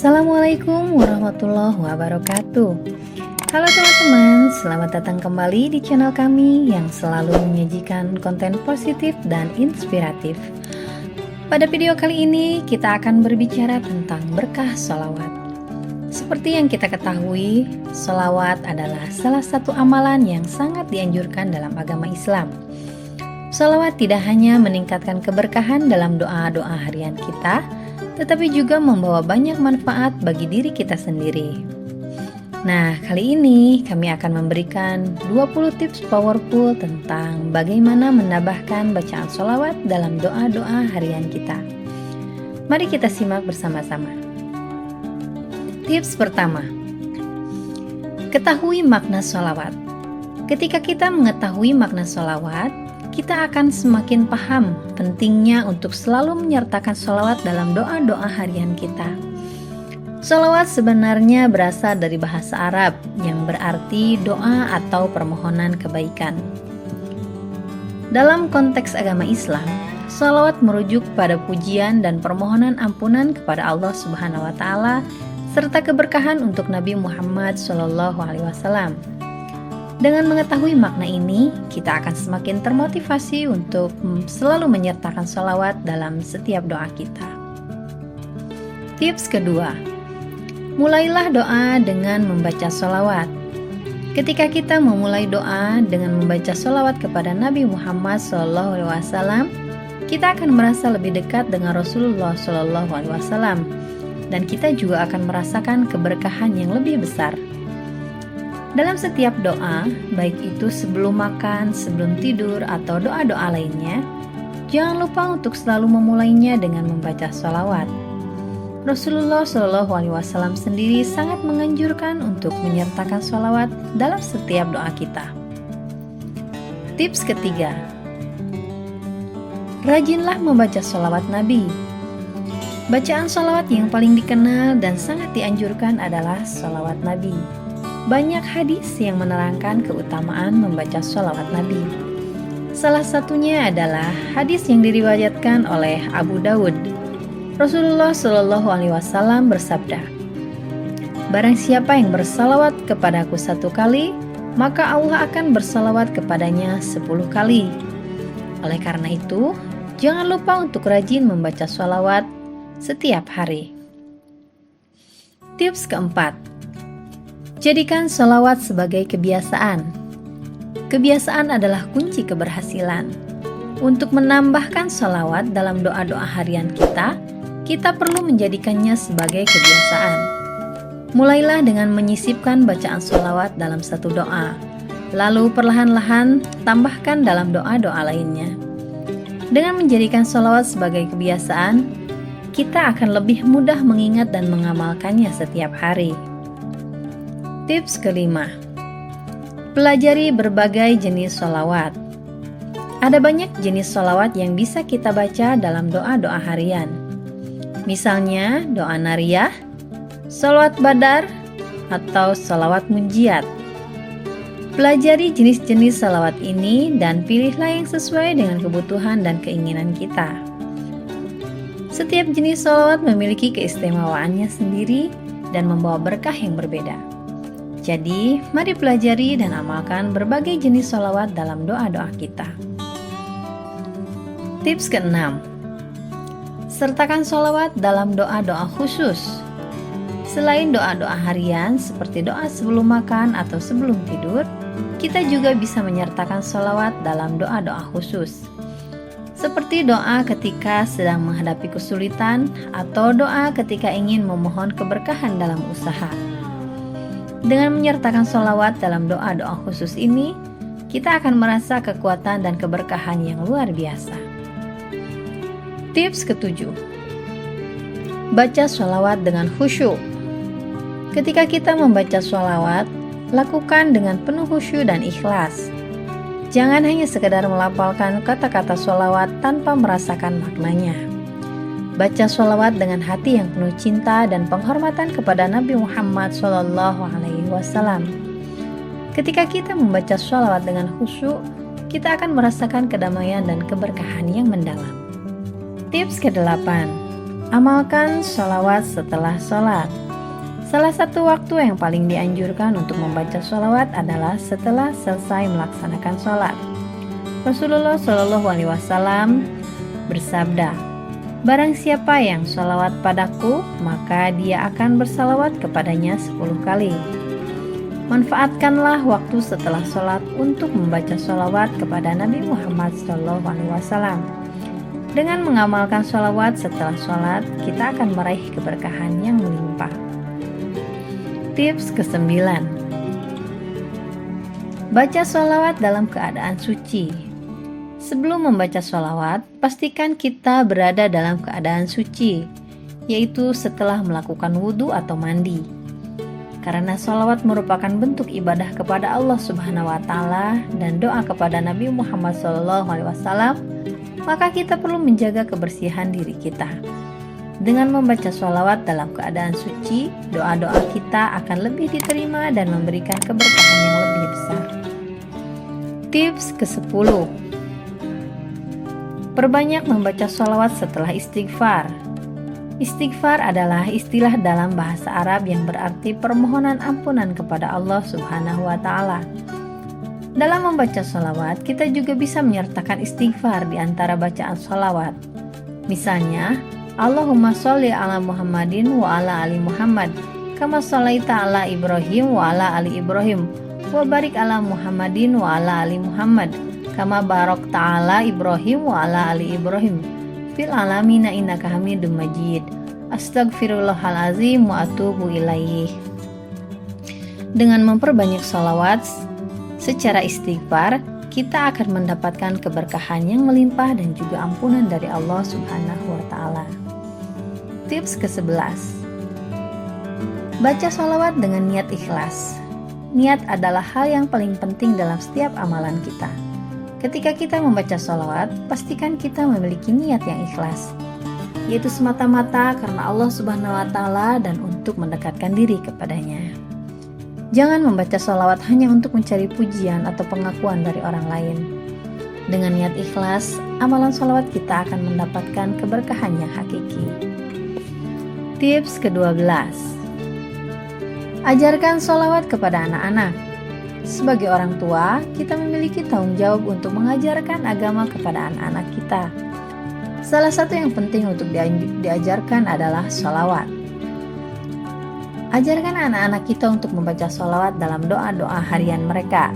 Assalamualaikum warahmatullahi wabarakatuh. Halo teman-teman, selamat datang kembali di channel kami yang selalu menyajikan konten positif dan inspiratif. Pada video kali ini kita akan berbicara tentang berkah sholawat. Seperti yang kita ketahui, sholawat adalah salah satu amalan yang sangat dianjurkan dalam agama Islam. Sholawat tidak hanya meningkatkan keberkahan dalam doa-doa harian kita, tetapi juga membawa banyak manfaat bagi diri kita sendiri. Nah, kali ini kami akan memberikan 20 tips powerful tentang bagaimana menambahkan bacaan sholawat dalam doa-doa harian kita. Mari kita simak bersama-sama. Tips pertama, ketahui makna sholawat. Ketika kita mengetahui makna sholawat, kita akan semakin paham pentingnya untuk selalu menyertakan sholawat dalam doa-doa harian kita. Sholawat sebenarnya berasal dari bahasa Arab yang berarti doa atau permohonan kebaikan. Dalam konteks agama Islam, sholawat merujuk pada pujian dan permohonan ampunan kepada Allah Subhanahu wa Ta'ala serta keberkahan untuk Nabi Muhammad SAW. Dengan mengetahui makna ini, kita akan semakin termotivasi untuk selalu menyertakan sholawat dalam setiap doa kita. Tips kedua, mulailah doa dengan membaca sholawat. Ketika kita memulai doa dengan membaca sholawat kepada Nabi Muhammad SAW, kita akan merasa lebih dekat dengan Rasulullah SAW, dan kita juga akan merasakan keberkahan yang lebih besar. Dalam setiap doa, baik itu sebelum makan, sebelum tidur, atau doa-doa lainnya, jangan lupa untuk selalu memulainya dengan membaca sholawat. Rasulullah SAW sendiri sangat menganjurkan untuk menyertakan sholawat dalam setiap doa kita. Tips ketiga, rajinlah membaca sholawat Nabi. Bacaan sholawat yang paling dikenal dan sangat dianjurkan adalah sholawat Nabi. Banyak hadis yang menerangkan keutamaan membaca sholawat Nabi. Salah satunya adalah hadis yang diriwayatkan oleh Abu Dawud. Rasulullah SAW bersabda, "Barang siapa yang bersalawat kepadaku 1 kali, maka Allah akan bersalawat kepadanya 10 kali. Oleh karena itu, jangan lupa untuk rajin membaca sholawat setiap hari." Tips keempat, jadikan sholawat sebagai kebiasaan. Kebiasaan adalah kunci keberhasilan. Untuk menambahkan sholawat dalam doa-doa harian kita perlu menjadikannya sebagai kebiasaan. Mulailah dengan menyisipkan bacaan sholawat dalam satu doa, lalu perlahan-lahan tambahkan dalam doa-doa lainnya. Dengan menjadikan sholawat sebagai kebiasaan, kita akan lebih mudah mengingat dan mengamalkannya setiap hari. Tips kelima, pelajari berbagai jenis sholawat. Ada banyak jenis sholawat yang bisa kita baca dalam doa-doa harian. Misalnya doa nariyah, sholawat badar, atau sholawat munjiat. Pelajari jenis-jenis sholawat ini dan pilihlah yang sesuai dengan kebutuhan dan keinginan kita. Setiap jenis sholawat memiliki keistimewaannya sendiri dan membawa berkah yang berbeda. Jadi, mari pelajari dan amalkan berbagai jenis sholawat dalam doa-doa kita. Tips keenam, sertakan sholawat dalam doa-doa khusus. Selain doa-doa harian seperti doa sebelum makan atau sebelum tidur, kita juga bisa menyertakan sholawat dalam doa-doa khusus. Seperti doa ketika sedang menghadapi kesulitan atau doa ketika ingin memohon keberkahan dalam usaha. Dengan menyertakan sholawat dalam doa-doa khusus ini, kita akan merasa kekuatan dan keberkahan yang luar biasa. Tips ketujuh, baca sholawat dengan khusyuk. Ketika kita membaca sholawat, lakukan dengan penuh khusyuk dan ikhlas. Jangan hanya sekedar melafalkan kata-kata sholawat tanpa merasakan maknanya. Baca sholawat dengan hati yang penuh cinta dan penghormatan kepada Nabi Muhammad SAW. Ketika kita membaca sholawat dengan khusyuk, kita akan merasakan kedamaian dan keberkahan yang mendalam. Tips ke-8, Amalkan sholawat setelah sholat. Salah satu waktu yang paling dianjurkan untuk membaca sholawat adalah setelah selesai melaksanakan sholat. Rasulullah Shallallahu Alaihi Wasallam bersabda, "Barang siapa yang sholawat padaku, maka dia akan bersalawat kepadanya 10 kali." Manfaatkanlah waktu setelah sholat untuk membaca sholawat kepada Nabi Muhammad SAW. Dengan mengamalkan sholawat setelah sholat, kita akan meraih keberkahan yang melimpah. Tips ke-9. Baca sholawat dalam keadaan suci. Sebelum membaca sholawat, pastikan kita berada dalam keadaan suci, yaitu setelah melakukan wudhu atau mandi. Karena sholawat merupakan bentuk ibadah kepada Allah Subhanahu wa Ta'ala dan doa kepada Nabi Muhammad SAW, maka kita perlu menjaga kebersihan diri kita. Dengan membaca sholawat dalam keadaan suci, doa-doa kita akan lebih diterima dan memberikan keberkahan yang lebih besar. Tips ke-10. Perbanyak membaca sholawat setelah istighfar. Istighfar adalah istilah dalam bahasa Arab yang berarti permohonan ampunan kepada Allah Subhanahu wa Ta'ala. Dalam membaca sholawat, kita juga bisa menyertakan istighfar di antara bacaan sholawat. Misalnya, Allahumma sholli ala Muhammadin wa ala ali Muhammad, kama sholaita ala Ibrahim wa ala ali Ibrahim, wa barik ala Muhammadin wa ala ali Muhammad, kama barakta ala Ibrahim wa ala ali Ibrahim, fil alamina innaka hamidum majid. Astagfirullahalazim wa atubu ilaih. Dengan memperbanyak sholawat secara istighfar, kita akan mendapatkan keberkahan yang melimpah dan juga ampunan dari Allah Subhanahu wa Ta'ala. Tips ke-11. Baca sholawat dengan niat ikhlas. Niat adalah hal yang paling penting dalam setiap amalan kita. Ketika kita membaca sholawat, pastikan kita memiliki niat yang ikhlas, yaitu semata-mata karena Allah Subhanahu wa Ta'ala dan untuk mendekatkan diri kepadanya. Jangan membaca sholawat hanya untuk mencari pujian atau pengakuan dari orang lain. Dengan niat ikhlas, amalan sholawat kita akan mendapatkan keberkahan yang hakiki. Tips ke-12. Ajarkan sholawat kepada anak-anak. Sebagai orang tua, kita memiliki tanggung jawab untuk mengajarkan agama kepada anak-anak kita. Salah satu yang penting untuk diajarkan adalah sholawat. Ajarkan anak-anak kita untuk membaca sholawat dalam doa-doa harian mereka.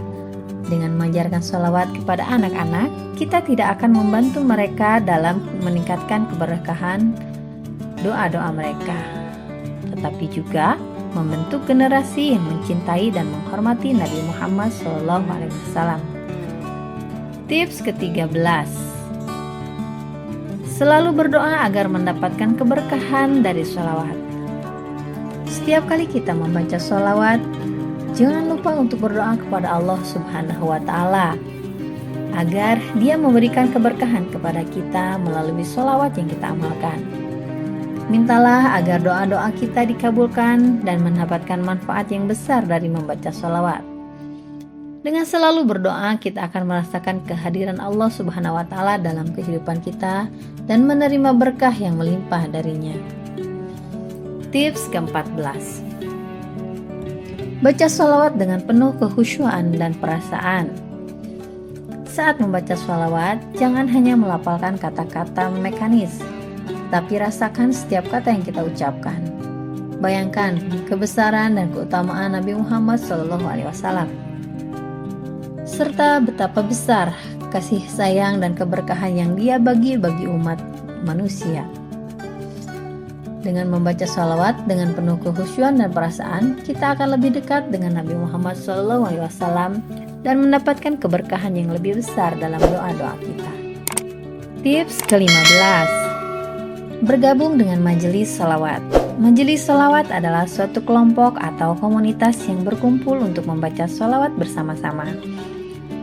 Dengan mengajarkan sholawat kepada anak-anak, kita tidak akan membantu mereka dalam meningkatkan keberkahan doa-doa mereka, tetapi juga membentuk generasi yang mencintai dan menghormati Nabi Muhammad SAW. Tips ke-13. Selalu berdoa agar mendapatkan keberkahan dari sholawat. Setiap kali kita membaca sholawat, jangan lupa untuk berdoa kepada Allah Subhanahu wa Ta'ala agar Dia memberikan keberkahan kepada kita melalui sholawat yang kita amalkan. Mintalah agar doa-doa kita dikabulkan dan mendapatkan manfaat yang besar dari membaca sholawat. Dengan selalu berdoa, kita akan merasakan kehadiran Allah Subhanahu wa Ta'ala dalam kehidupan kita dan menerima berkah yang melimpah darinya. Tips ke-14. Baca sholawat dengan penuh kekhusyuan dan perasaan. Saat membaca sholawat, jangan hanya melafalkan kata-kata mekanis, tapi rasakan setiap kata yang kita ucapkan. Bayangkan kebesaran dan keutamaan Nabi Muhammad SAW, serta betapa besar kasih sayang dan keberkahan yang Dia bagi umat manusia. Dengan membaca sholawat dengan penuh kekhusyuan dan perasaan, kita akan lebih dekat dengan Nabi Muhammad SAW dan mendapatkan keberkahan yang lebih besar dalam doa-doa kita. Tips ke-15. Bergabung dengan majelis sholawat. Majelis sholawat adalah suatu kelompok atau komunitas yang berkumpul untuk membaca sholawat bersama-sama.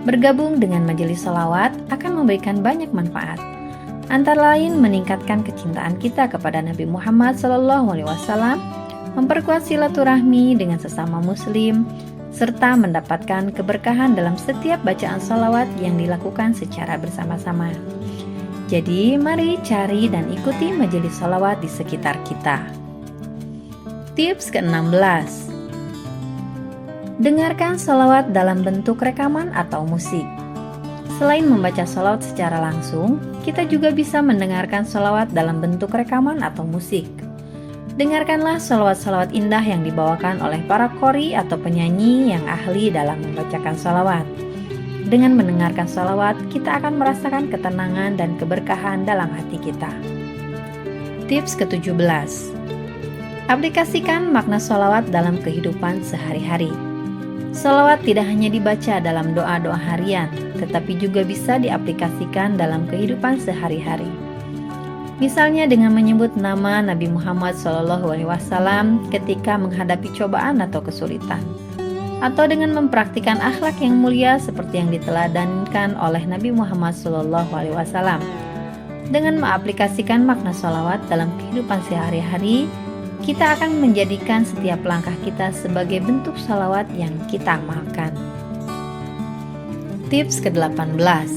Bergabung dengan majelis sholawat akan memberikan banyak manfaat. Antara lain meningkatkan kecintaan kita kepada Nabi Muhammad SAW, memperkuat silaturahmi dengan sesama muslim, serta mendapatkan keberkahan dalam setiap bacaan sholawat yang dilakukan secara bersama-sama. Jadi mari cari dan ikuti majelis sholawat di sekitar kita. Tips ke-16. Dengarkan sholawat dalam bentuk rekaman atau musik. Selain membaca sholawat secara langsung, kita juga bisa mendengarkan sholawat dalam bentuk rekaman atau musik. Dengarkanlah sholawat-sholawat indah yang dibawakan oleh para qori atau penyanyi yang ahli dalam membacakan sholawat. Dengan mendengarkan sholawat, kita akan merasakan ketenangan dan keberkahan dalam hati kita. Tips ke-17. Aplikasikan makna sholawat dalam kehidupan sehari-hari. Sholawat tidak hanya dibaca dalam doa-doa harian, tetapi juga bisa diaplikasikan dalam kehidupan sehari-hari. Misalnya dengan menyebut nama Nabi Muhammad SAW ketika menghadapi cobaan atau kesulitan, atau dengan mempraktikkan akhlak yang mulia seperti yang diteladankan oleh Nabi Muhammad SAW. Dengan mengaplikasikan makna sholawat dalam kehidupan sehari-hari, kita akan menjadikan setiap langkah kita sebagai bentuk sholawat yang kita amalkan. Tips ke-18.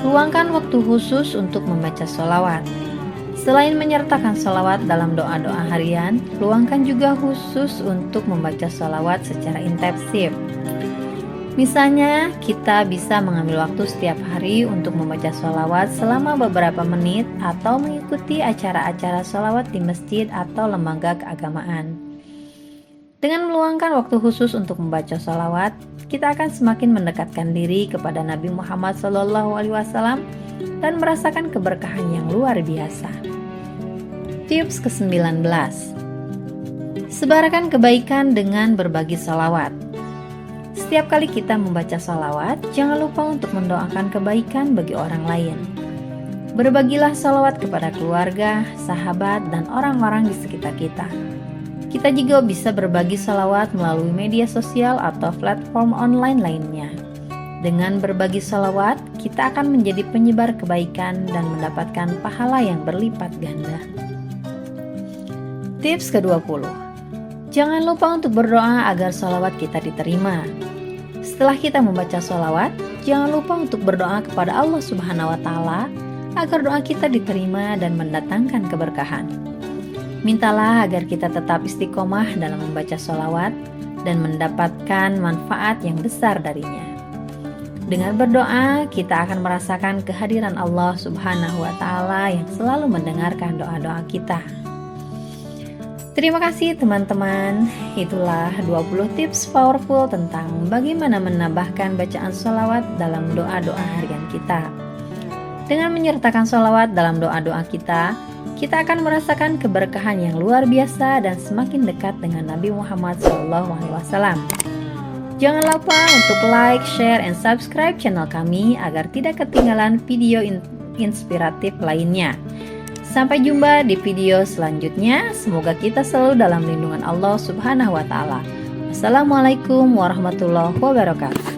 Luangkan waktu khusus untuk membaca sholawat. Selain menyertakan sholawat dalam doa-doa harian, luangkan juga khusus untuk membaca sholawat secara intensif. Misalnya, kita bisa mengambil waktu setiap hari untuk membaca sholawat selama beberapa menit atau mengikuti acara-acara sholawat di masjid atau lembaga keagamaan. Dengan meluangkan waktu khusus untuk membaca sholawat, kita akan semakin mendekatkan diri kepada Nabi Muhammad SAW dan merasakan keberkahan yang luar biasa. Tips ke-19. Sebarkan kebaikan dengan berbagi sholawat. Setiap kali kita membaca sholawat, jangan lupa untuk mendoakan kebaikan bagi orang lain. Berbagilah sholawat kepada keluarga, sahabat, dan orang-orang di sekitar kita. Kita juga bisa berbagi sholawat melalui media sosial atau platform online lainnya. Dengan berbagi sholawat, kita akan menjadi penyebar kebaikan dan mendapatkan pahala yang berlipat ganda. Tips ke-20. Jangan lupa untuk berdoa agar sholawat kita diterima. Setelah kita membaca sholawat, jangan lupa untuk berdoa kepada Allah Subhanahu wa Ta'ala agar doa kita diterima dan mendatangkan keberkahan. Mintalah agar kita tetap istiqomah dalam membaca sholawat dan mendapatkan manfaat yang besar darinya. Dengan berdoa, kita akan merasakan kehadiran Allah Subhanahu wa Ta'ala yang selalu mendengarkan doa-doa kita. Terima kasih teman-teman, itulah 20 tips powerful tentang bagaimana menambahkan bacaan sholawat dalam doa-doa harian kita. Dengan menyertakan sholawat dalam doa-doa kita akan merasakan keberkahan yang luar biasa dan semakin dekat dengan Nabi Muhammad SAW. Jangan lupa untuk like, share, and subscribe channel kami agar tidak ketinggalan video inspiratif lainnya. Sampai jumpa di video selanjutnya. Semoga kita selalu dalam lindungan Allah Subhanahu wa Ta'ala. Wassalamualaikum warahmatullahi wabarakatuh.